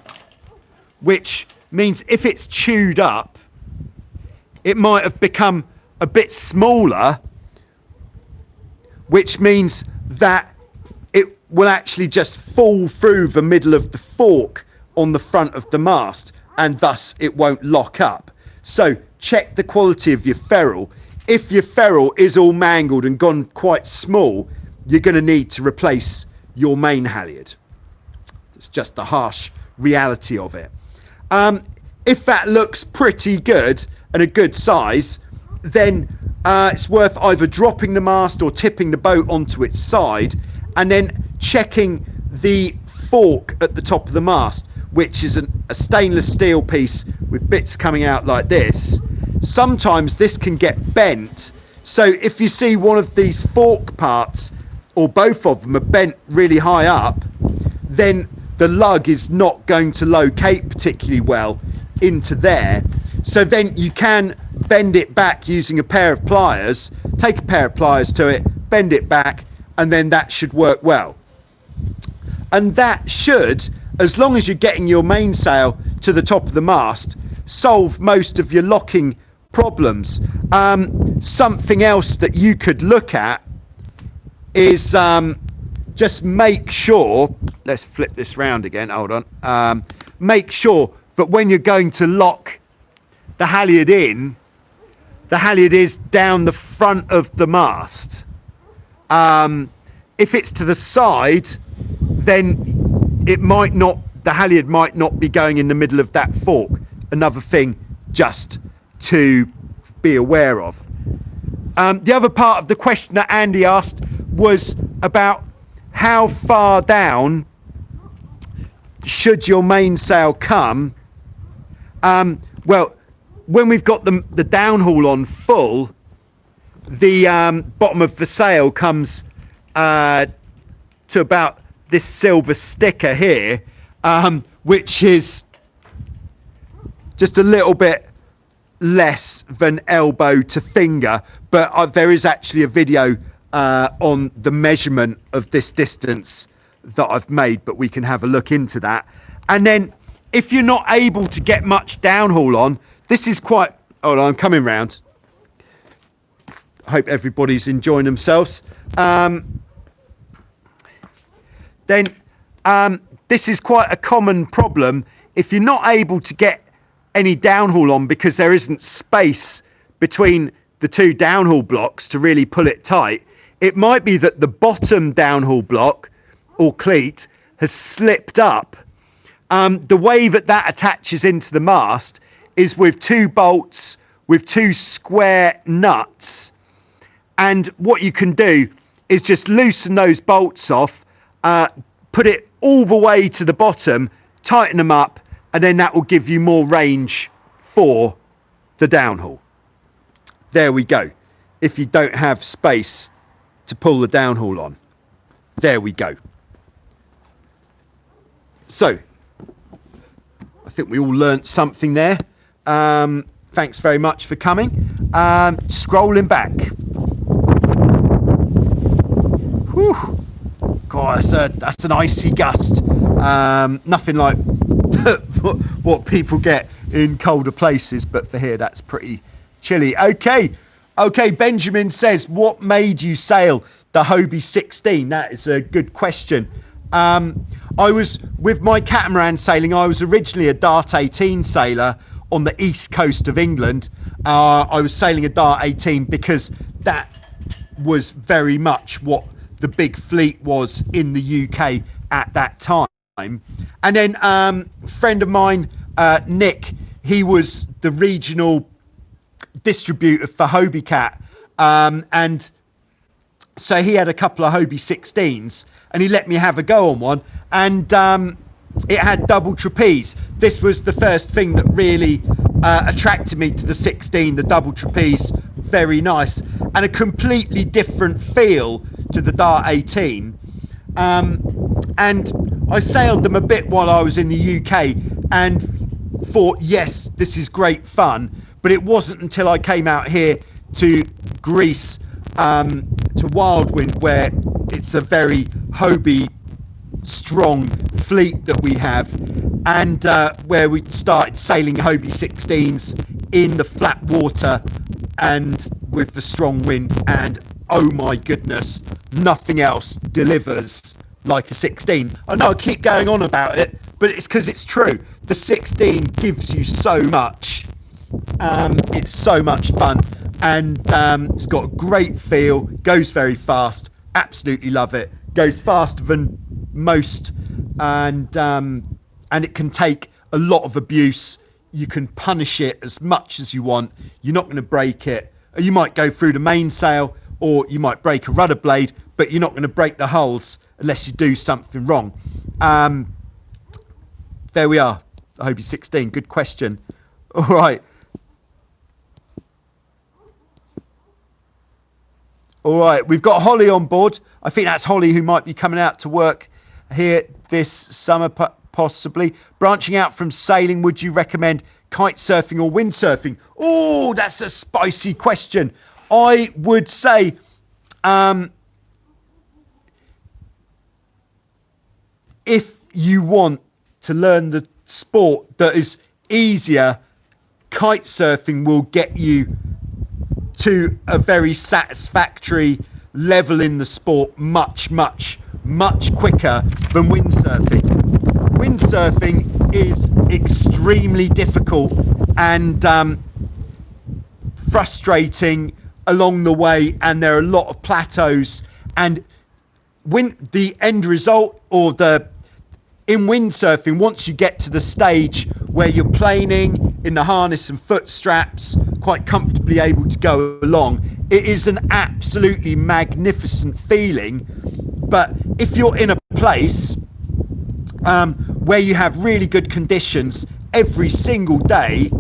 which means if it's chewed up, it might have become a bit smaller, which means that it will actually just fall through the middle of the fork on the front of the mast, and thus it won't lock up. So check the quality of your ferrule. If your ferrule is all mangled and gone quite small, you're going to need to replace your main halyard. It's just the harsh reality of it. If that looks pretty good and a good size, then it's worth either dropping the mast or tipping the boat onto its side, and then checking the fork at the top of the mast, which is a stainless steel piece with bits coming out like this. Sometimes this can get bent, so if you see one of these fork parts or both of them are bent really high up, then the lug is not going to locate particularly well into there. So then you can bend it back using a pair of pliers, take a pair of pliers to it, bend it back, and then that should work well. And that should, as long as you're getting your mainsail to the top of the mast, solve most of your locking problems. Something else that you could look at is just make sure, let's flip this round again, hold on, make sure that when you're going to lock the halyard in, the halyard is down the front of the mast. If it's to the side, then it might not, the halyard might not be going in the middle of that fork. Another thing just to be aware of. The other part of the question that Andy asked was about how far down should your mainsail come. Well, when we've got the downhaul on full, the bottom of the sail comes to about this silver sticker here, which is just a little bit less than elbow to finger, but there is actually a video on the measurement of this distance that I've made, but we can have a look into that. And then if you're not able to get much downhaul on, this is quite, hold on, I'm coming round. I hope everybody's enjoying themselves. This is quite a common problem. If you're not able to get any downhaul on because there isn't space between the two downhaul blocks to really pull it tight, it might be that the bottom downhaul block or cleat has slipped up. The way that attaches into the mast is with 2 bolts with 2 square nuts. And what you can do is just loosen those bolts off, put it all the way to the bottom, tighten them up, and then that will give you more range for the downhaul. There we go. If you don't have space to pull the downhaul on. There we go. So, I think we all learnt something there. Thanks very much for coming. Scrolling back. Whew. God, that's an icy gust. Nothing like what people get in colder places, but for here that's pretty chilly. Okay, Benjamin says, what made you sail the Hobie 16? That is a good question. I was, with my catamaran sailing, I was originally a Dart 18 sailor on the east coast of England. I was sailing a Dart 18 because that was very much what the big fleet was in the UK at that time. And then a friend of mine, Nick, he was the regional distributor for Hobie Cat, and so he had a couple of Hobie 16s and he let me have a go on one, and it had double trapeze. This was the first thing that really attracted me to the 16, the double trapeze. Very nice, and a completely different feel to the Dart 18. And I sailed them a bit while I was in the UK and thought, yes, this is great fun. But it wasn't until I came out here to Greece, to Wildwind, where it's a very Hobie strong fleet that we have, and where we started sailing Hobie 16s in the flat water and with the strong wind, and oh my goodness, nothing else delivers like a 16. I know I keep going on about it, but it's because it's true. The 16 gives you so much. It's so much fun, and it's got a great feel, goes very fast, absolutely love it, goes faster than most, and it can take a lot of abuse. You can punish it as much as you want, you're not going to break it. You might go through the mainsail, or you might break a rudder blade, but you're not going to break the hulls unless you do something wrong. There we are, the Hobie 16. Good question. All right, we've got Holly on board. I think that's Holly who might be coming out to work here this summer, possibly. Branching out from sailing, would you recommend kite surfing or windsurfing? Oh, that's a spicy question. I would say if you want to learn the sport that is easier, kite surfing will get you to a very satisfactory level in the sport much quicker than windsurfing. Windsurfing is extremely difficult and frustrating along the way, and there are a lot of plateaus, and the end result, or in windsurfing, once you get to the stage where you're planing in the harness and foot straps, quite comfortably able to go along, it is an absolutely magnificent feeling. But if you're in a place where you have really good conditions every single day,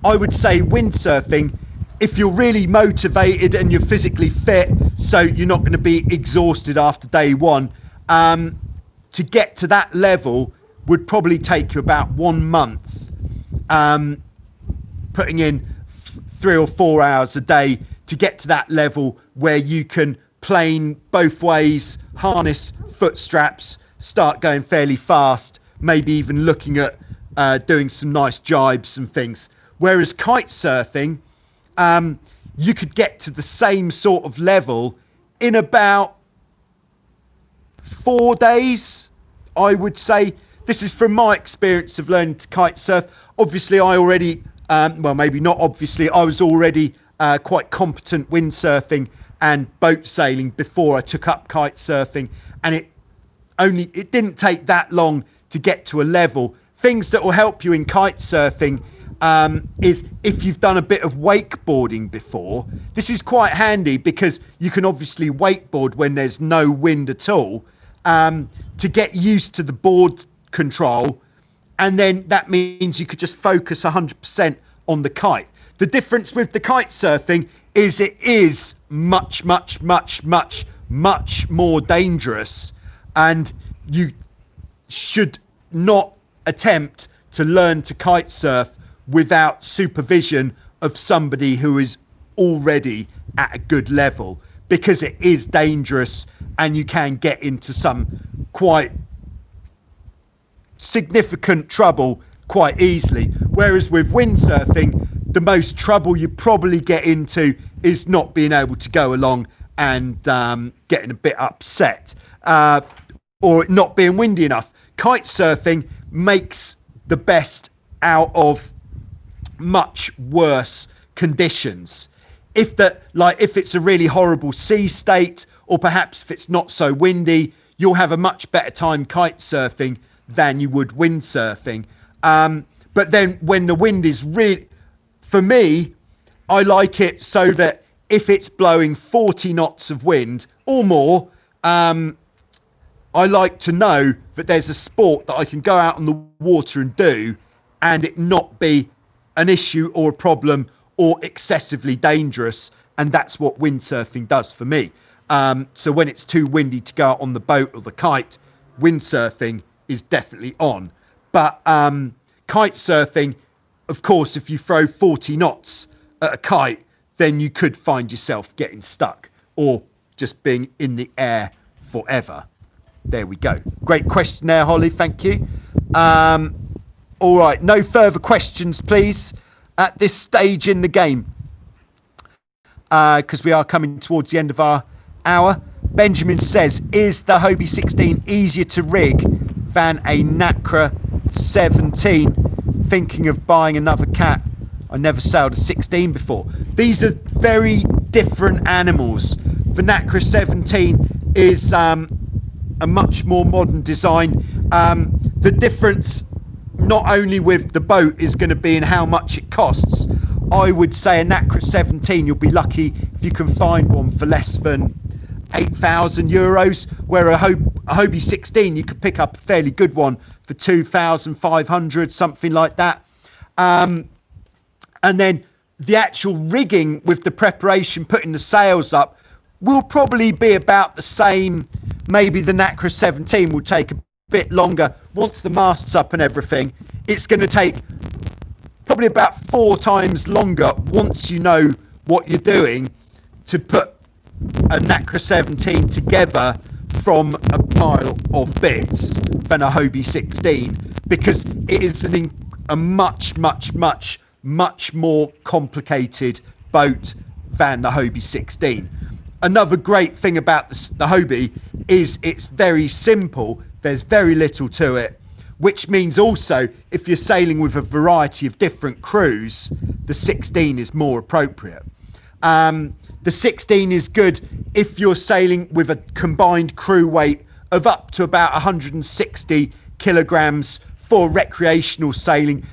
I would say windsurfing, if you're really motivated and you're physically fit, so you're not going to be exhausted after day one, to get to that level would probably take you about 1 month, putting in 3 or 4 hours a day to get to that level where you can plane both ways, harness, foot straps, start going fairly fast, maybe even looking at doing some nice jibes and things. Whereas kite surfing, you could get to the same sort of level in about 4 days, I would say. This is from my experience of learning to kite surf. Obviously, I already, well, maybe not obviously, I was already quite competent windsurfing and boat sailing before I took up kite surfing, and it didn't take that long to get to a level. Things that will help you in kite surfing is if you've done a bit of wakeboarding before. This is quite handy because you can obviously wakeboard when there's no wind at all, to get used to the board control, and then that means you could just focus 100% on the kite. The difference with the kite surfing is it is much more dangerous, and you should not attempt to learn to kite surf without supervision of somebody who is already at a good level, because it is dangerous and you can get into some quite significant trouble quite easily. Whereas with windsurfing, the most trouble you probably get into is not being able to go along and getting a bit upset, or not being windy enough. Kite surfing makes the best out of much worse conditions. If it's a really horrible sea state, or perhaps if it's not so windy, you'll have a much better time kite surfing than you would windsurfing. But then when the wind is really, for me, I like it so that if it's blowing 40 knots of wind or more, I like to know that there's a sport that I can go out on the water and do, and it not be an issue or a problem or excessively dangerous. And that's what windsurfing does for me. So when it's too windy to go out on the boat or the kite, windsurfing is definitely on. But kite surfing, of course, if you throw 40 knots at a kite, then you could find yourself getting stuck or just being in the air forever. There we go. Great question there, Holly. Thank you. All right. No further questions, please, at this stage in the game, because we are coming towards the end of our hour. Benjamin says, is the Hobie 16 easier to rig than a Nacra 17? Thinking of buying another cat. I never sailed a 16 before. These are very different animals. The Nacra 17 is a much more modern design. The difference not only with the boat is going to be in how much it costs. I would say a Nacra 17, you'll be lucky if you can find one for less than 8,000 euros, where a Hobie 16 you could pick up a fairly good one for 2,500, something like that. And then the actual rigging with the preparation, putting the sails up, will probably be about the same. Maybe the Nacra 17 will take a bit longer. Once the mast's up and everything, it's going to take probably about 4 times longer, once you know what you're doing, to put a Nacra 17 together from a pile of bits than a Hobie 16, because it is a much more complicated boat than the Hobie 16. Another great thing about the Hobie is it's very simple. There's very little to it, which means also if you're sailing with a variety of different crews, the 16 is more appropriate. The 16 is good if you're sailing with a combined crew weight of up to about 160 kilograms for recreational sailing.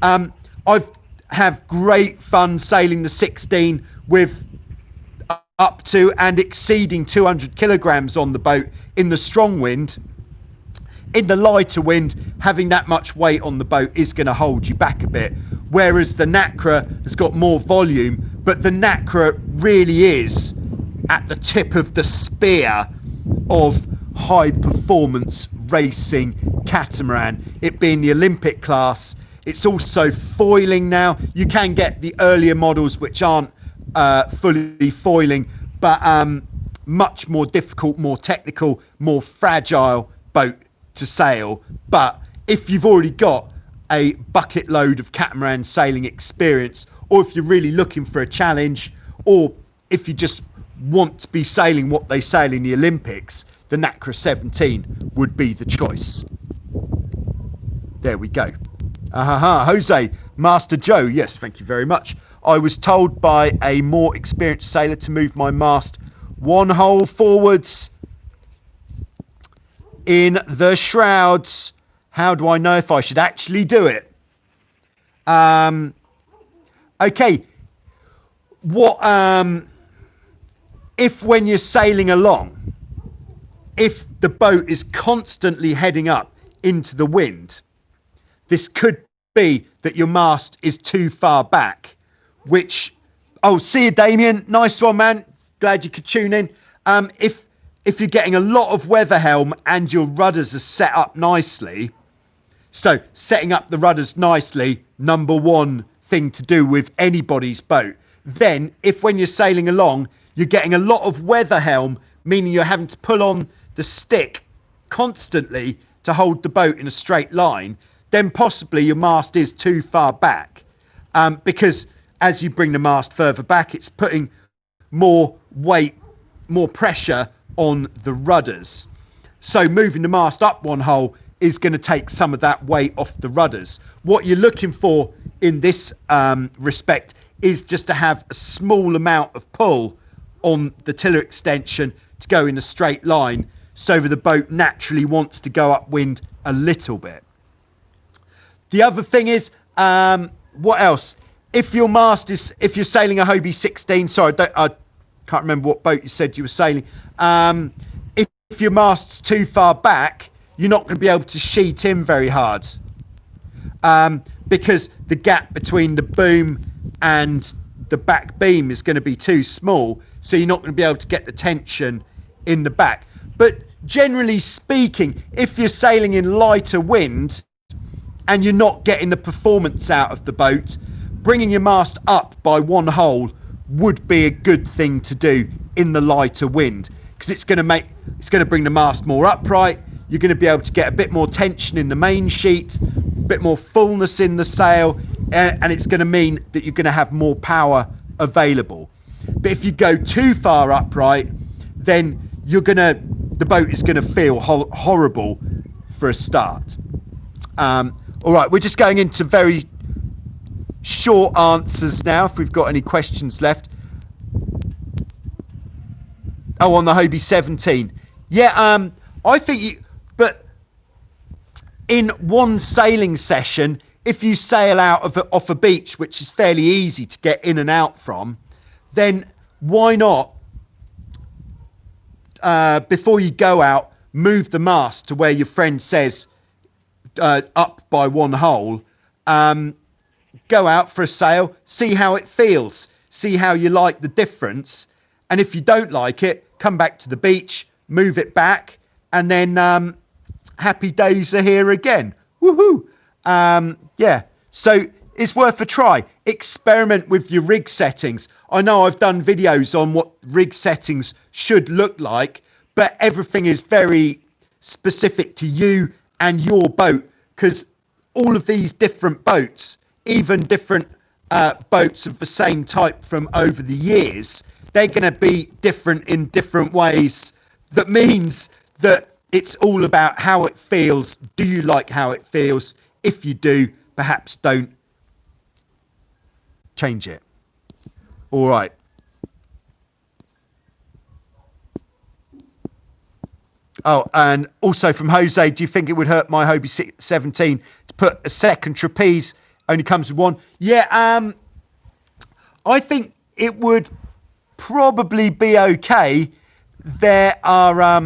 I've have great fun sailing the 16 with up to and exceeding 200 kilograms on the boat in the strong wind. In the lighter wind, having that much weight on the boat is going to hold you back a bit, whereas the Nacra has got more volume. But the Nacra really is at the tip of the spear of high performance racing catamaran, it being the Olympic class. It's also foiling now. You can get the earlier models which aren't fully foiling, but much more difficult, more technical, more fragile boat to sail. But if you've already got a bucket load of catamaran sailing experience, or if you're really looking for a challenge, or if you just want to be sailing what they sail in the Olympics, the Nacra 17 would be the choice. There we go. Jose, Master Joe, yes, thank you very much. I was told by a more experienced sailor to move my mast 1 hole forwards. in the shrouds. How do I know if I should actually do it? Okay. What if when you're sailing along, if the boat is constantly heading up into the wind, this could be that your mast is too far back, which, oh, see you, Damien. Nice one, man. Glad you could tune in. If you're getting a lot of weather helm and your rudders are set up nicely, so setting up the rudders nicely, number one thing to do with anybody's boat. Then if when you're sailing along, you're getting a lot of weather helm, meaning you're having to pull on the stick constantly to hold the boat in a straight line, then possibly your mast is too far back. Because as you bring the mast further back, it's putting more weight, more pressure on the rudders. So moving the mast up one hole is going to take some of that weight off the rudders. What you're looking for in this respect is just to have a small amount of pull on the tiller extension to go in a straight line, so the boat naturally wants to go upwind a little bit. The other thing is, what else? If your mast is, if you're sailing a Hobie 16, sorry, I can't remember what boat you said you were sailing. If your mast's too far back, you're not going to be able to sheet in very hard, because the gap between the boom and the back beam is going to be too small, so you're not going to be able to get the tension in the back. But generally speaking, if you're sailing in lighter wind and you're not getting the performance out of the boat, bringing your mast up by one hole would be a good thing to do in the lighter wind, because it's going to bring the mast more upright. You're going to be able to get a bit more tension in the main sheet, a bit more fullness in the sail, and it's going to mean that you're going to have more power available. But if you go too far upright, then the boat is going to feel horrible for a start. All right, we're just going into very short answers now, if we've got any questions left. Oh, on the Hobie 17. Yeah, I think but in one sailing session, if you sail out off a beach, which is fairly easy to get in and out from, then why not, before you go out, move the mast to where your friend says up by one hole. Go out for a sail, see how it feels, see how you like the difference, and if you don't like it, come back to the beach, move it back, and then happy days are here again. Woohoo! Yeah, so it's worth a try. Experiment with your rig settings. I know I've done videos on what rig settings should look like, but everything is very specific to you and your boat, because all of these different boats, even different boats of the same type from over the years, they're going to be different in different ways. That means that it's all about how it feels. Do you like how it feels? If you do, perhaps don't change it. All right. Oh, and also from Jose, do you think it would hurt my Hobie 17 to put a second trapeze? Only comes with one. Yeah, I think it would probably be okay. There are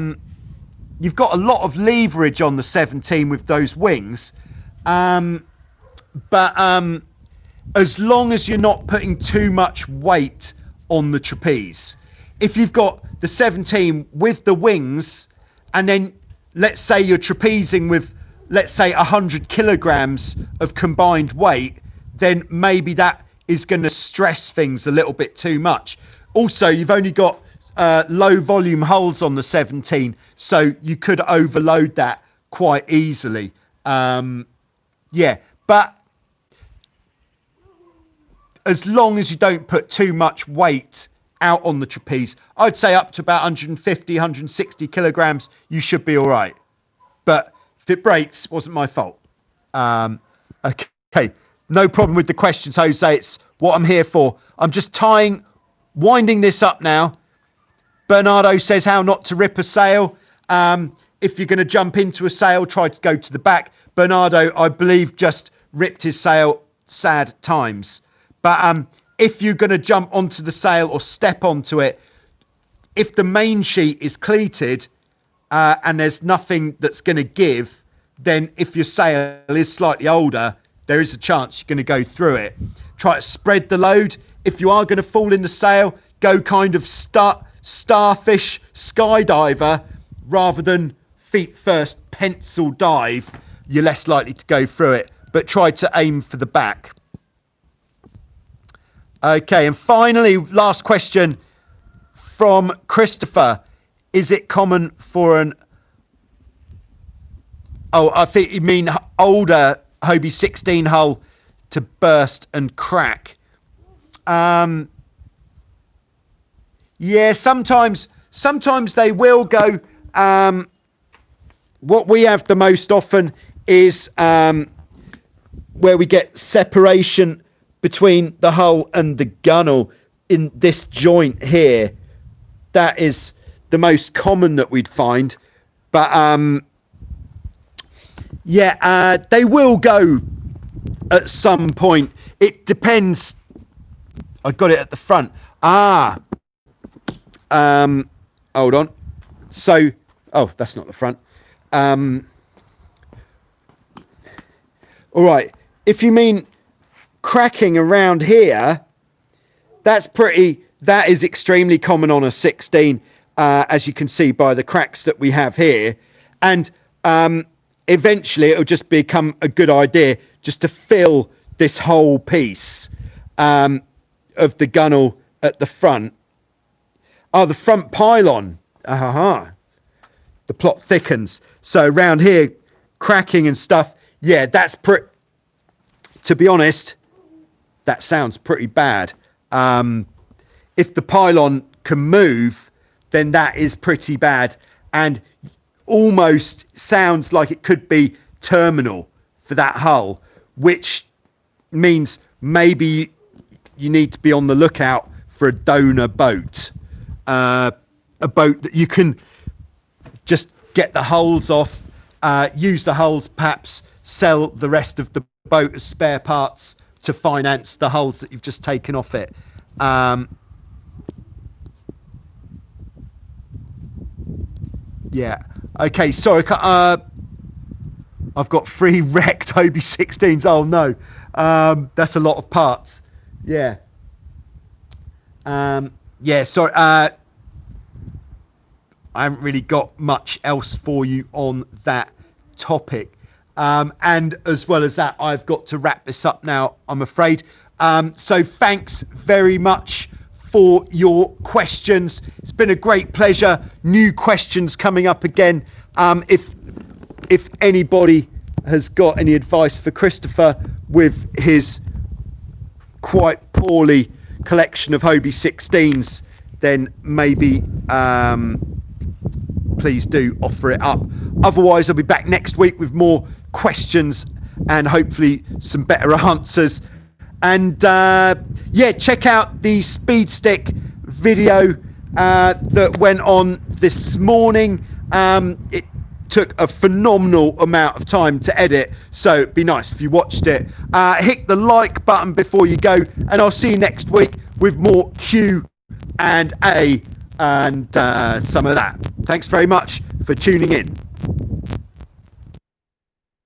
you've got a lot of leverage on the 17 with those wings, but as long as you're not putting too much weight on the trapeze. If you've got the 17 with the wings, and then let's say you're trapezing with, let's say, 100 kilograms of combined weight, then maybe that is going to stress things a little bit too much. Also, you've only got low volume hulls on the 17, so you could overload that quite easily. Yeah, but as long as you don't put too much weight out on the trapeze, I'd say up to about 150, 160 kilograms, you should be all right. But if it breaks, it wasn't my fault. Okay, no problem with the questions, Jose. It's what I'm here for. I'm just winding this up now. Bernardo says how not to rip a sail. if you're going to jump into a sail, try to go to the back. Bernardo, I believe, just ripped his sail, sad times. But if you're going to jump onto the sail or step onto it, if the main sheet is cleated and there's nothing that's going to give, then if your sail is slightly older, there is a chance you're going to go through it. Try to spread the load. If you are going to fall in the sail, go kind of starfish skydiver rather than feet first pencil dive. You're less likely to go through it, but try to aim for the back. Okay, and finally, last question from Christopher. Is it common for an... Oh, I think you mean older Hobie 16 hull to burst and crack. Yeah, sometimes they will go. What we have the most often is where we get separation between the hull and the gunnel in this joint here. That is the most common that we'd find. But yeah, they will go at some point. It depends. I got it at the front. Hold on. So, oh, that's not the front. All right. If you mean cracking around here, that is extremely common on a 16, as you can see by the cracks that we have here. And eventually it'll just become a good idea just to fill this whole piece of the gunnel at the front. Oh, the front pylon. The plot thickens. So around here, cracking and stuff. Yeah, that's pretty... To be honest, that sounds pretty bad. If the pylon can move, then that is pretty bad. And almost sounds like it could be terminal for that hull, which means maybe you need to be on the lookout for a donor boat. A boat that you can just get the hulls off, use the hulls, perhaps sell the rest of the boat as spare parts to finance the hulls that you've just taken off it. Yeah. Okay, sorry. I've got 3 wrecked Hobie 16s. Oh, no. That's a lot of parts. Yeah. Yeah, sorry. I haven't really got much else for you on that topic. And as well as that, I've got to wrap this up now, I'm afraid. So thanks very much for your questions. It's been a great pleasure. New questions coming up again. If anybody has got any advice for Christopher with his quite poorly collection of Hobie 16s, then maybe please do offer it up. Otherwise, I'll be back next week with more questions and hopefully some better answers. And yeah, check out the speed stick video that went on this morning. It took a phenomenal amount of time to edit, so it'd be nice if you watched it. Hit the like button before you go, and I'll see you next week with more Q&A and some of that. Thanks very much for tuning in.